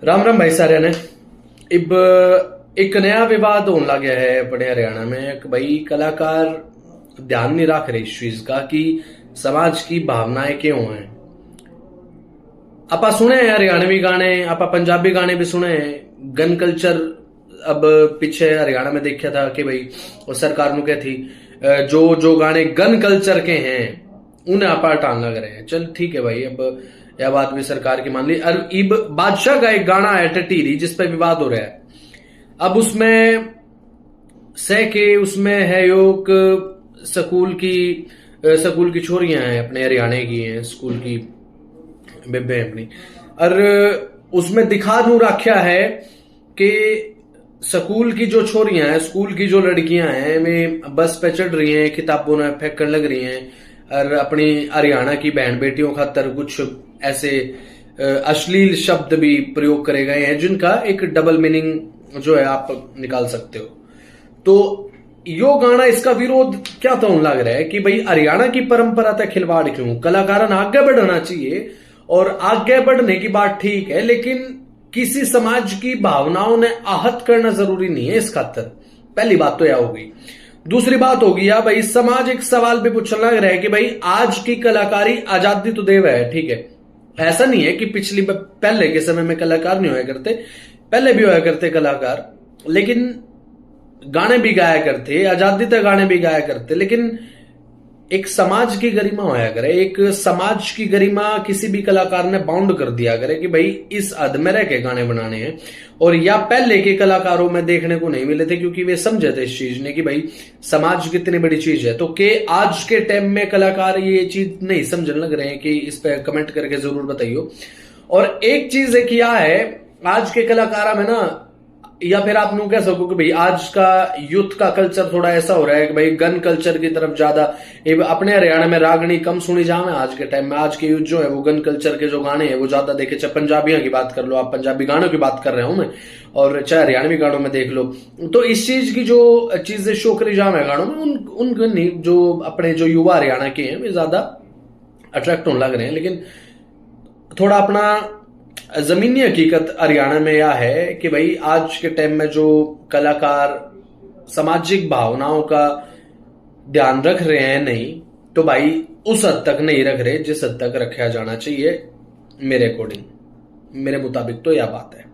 राम राम भाई सारे ने। अब एक नया विवाद होने लग गया है अपने हरियाणा में कि भाई कलाकार ध्यान नहीं रख रहे इस चीज का कि समाज की भावनाएं क्यों हैं। आपा सुने हैं हरियाणवी गाने, आपा पंजाबी गाने भी सुने हैं। गन कल्चर अब पीछे हरियाणा में देखा था कि भाई वो सरकार नु क्या थी, जो जो गाने गन कल्चर के हैं उन्हें आपा हटाने लग रहे हैं। चल ठीक है भाई, अब यह बात भी सरकार की मान ली। और इब बादशाह का एक गाना है टटीरी जिसपे विवाद हो रहा है। अब उसमें सह के उसमें है योग स्कूल की छोरियां हैं, अपने हरियाणा की हैं, स्कूल की बेबे अपनी। और उसमें दिखा दूं रखा है कि स्कूल की जो छोरियां हैं, स्कूल की जो लड़कियां हैं, वे बस पे चढ़ रही हैं, किताबों में फेंकने लग रही हैं और अपनी हरियाणा की बहन बेटियों खातर कुछ ऐसे अश्लील शब्द भी प्रयोग करे गए हैं जिनका एक डबल मीनिंग जो है आप निकाल सकते हो। तो यो गाना इसका विरोध क्या तो लग रहा है कि भाई हरियाणा की परंपरा तक खिलवाड़ क्यों। कलाकारों ने आगे बढ़ना चाहिए और आगे बढ़ने की बात ठीक है, लेकिन किसी समाज की भावनाओं ने आहत करना जरूरी नहीं है इस खातर। पहली बात तो यह होगी। दूसरी बात होगी या भाई समाज एक सवाल भी पूछने लग रहा है कि भाई आज की कलाकारी आजादी तो देव है, ठीक है, ऐसा नहीं है कि पहले के समय में कलाकार नहीं होया करते, पहले भी होया करते कलाकार, लेकिन गाने भी गाया करते, आजादी तक गाने भी गाया करते, लेकिन एक समाज की गरिमा होया करे। एक समाज की गरिमा किसी भी कलाकार ने बाउंड कर दिया करे कि भाई इस हद में रह के गाने बनाने हैं। और या पहले के कलाकारों में देखने को नहीं मिले थे क्योंकि वे समझे थे इस चीज ने कि भाई समाज कितनी बड़ी चीज है। तो के आज के टाइम में कलाकार ये चीज नहीं समझने लग रहे हैं कि इस पे कमेंट करके जरूर बताइयो। और एक चीज है कि क्या है, आज के कलाकारा में ना, या फिर आप यूं कह सको कि भाई आज का यूथ का कल्चर थोड़ा ऐसा हो रहा है कि भाई गन कल्चर की तरफ ज्यादा। अपने हरियाणा में रागनी कम सुनी जाए आज के टाइम में। आज के यूथ जो है वो गन कल्चर के जो गाने हैं वो ज्यादा देखे। चाहे पंजाबियों की बात कर लो, आप पंजाबी गानों की बात कर रहे हो मैं, और चाहे हरियाणवी गानों में देख लो, तो इस चीज की जो चीजें शो करी जाम है गानों में, उन जो अपने जो युवा हरियाणा के हैं वे ज्यादा अट्रैक्ट होने लग रहे हैं। लेकिन थोड़ा अपना जमीनी हकीकत हरियाणा में यह है कि भाई आज के टाइम में जो कलाकार सामाजिक भावनाओं का ध्यान रख रहे हैं नहीं, तो भाई उस हद तक नहीं रख रहे जिस हद तक रखा जाना चाहिए मेरे अकॉर्डिंग, मेरे मुताबिक तो यह बात है।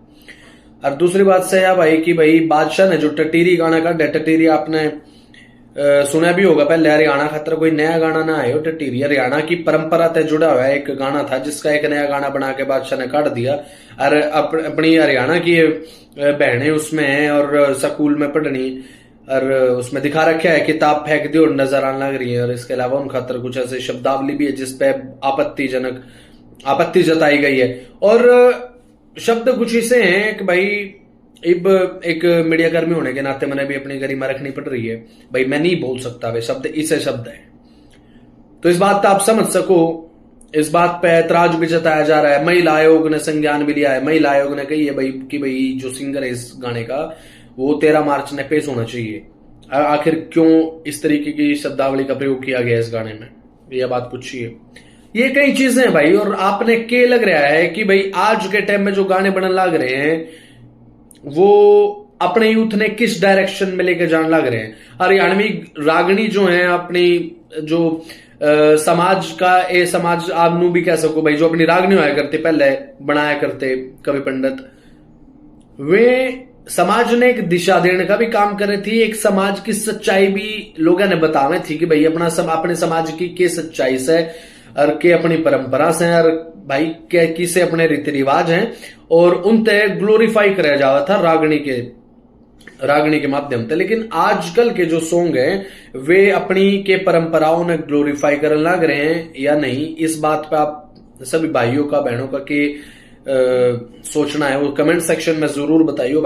और दूसरी बात से यह भाई कि भाई बादशाह ने जो टटीरी गाना का, टटीरी आपने सुना भी होगा, पहले हरियाणा खातर कोई नया गाना ना आयो। टटीरी हरियाणा की परंपरा से जुड़ा हुआ एक गाना था जिसका एक नया गाना बना के बादशाह ने काट दिया। और अपनी हरियाणा की बहनें उसमें हैं और स्कूल में पढ़नी, और उसमें दिखा रखा है किताब फेंक दी और नजर आने लग रही है। और इसके अलावा उन खातर कुछ ऐसे शब्दावली भी है जिसपे आपत्ति जताई गई है। और शब्द कुछ ऐसे हैं कि भाई अब एक मीडिया कर्मी होने के नाते मैंने भी अपनी गरिमा रखनी पड़ रही है। भाई मैं नहीं बोल सकता वे शब्द, इसे शब्द है, तो इस बात आप समझ सको। इस बात पे ऐतराज भी जताया जा रहा है। महिला आयोग ने संज्ञान भी लिया है। महिला आयोग ने कही है भाई कि भाई जो सिंगर है इस गाने का वो 13 मार्च ने पेश होना चाहिए। आखिर क्यों इस तरीके की शब्दावली का प्रयोग किया गया इस गाने में, यह बात पूछी है। ये कई चीजें हैं भाई। और आपने के लग रहा है कि भाई आज के टाइम में जो गाने बनने लग रहे हैं वो अपने यूथ ने किस डायरेक्शन में लेके जाने लग रहे हैं। हरियाणवी रागनी जो है अपनी जो समाज का ए समाज आप नू भी कह सको भाई, जो अपनी रागनी होया करते पहले बनाया करते कवि पंडित, वे समाज ने एक दिशा देने का भी काम करे थी। एक समाज की सच्चाई भी लोगों ने बतावे थी कि भाई अपने समाज की के सच्चाई से और के अपनी परंपरा से और भाई के किसे अपने रीति रिवाज हैं, और उन तय ग्लोरीफाई कराया जावा था रागनी के माध्यम से। लेकिन आजकल के जो सॉन्ग हैं वे अपनी के परंपराओं ने ग्लोरीफाई करने लग रहे हैं या नहीं, इस बात पे आप सभी भाइयों का बहनों का के सोचना है वो कमेंट सेक्शन में जरूर बताइए भाई।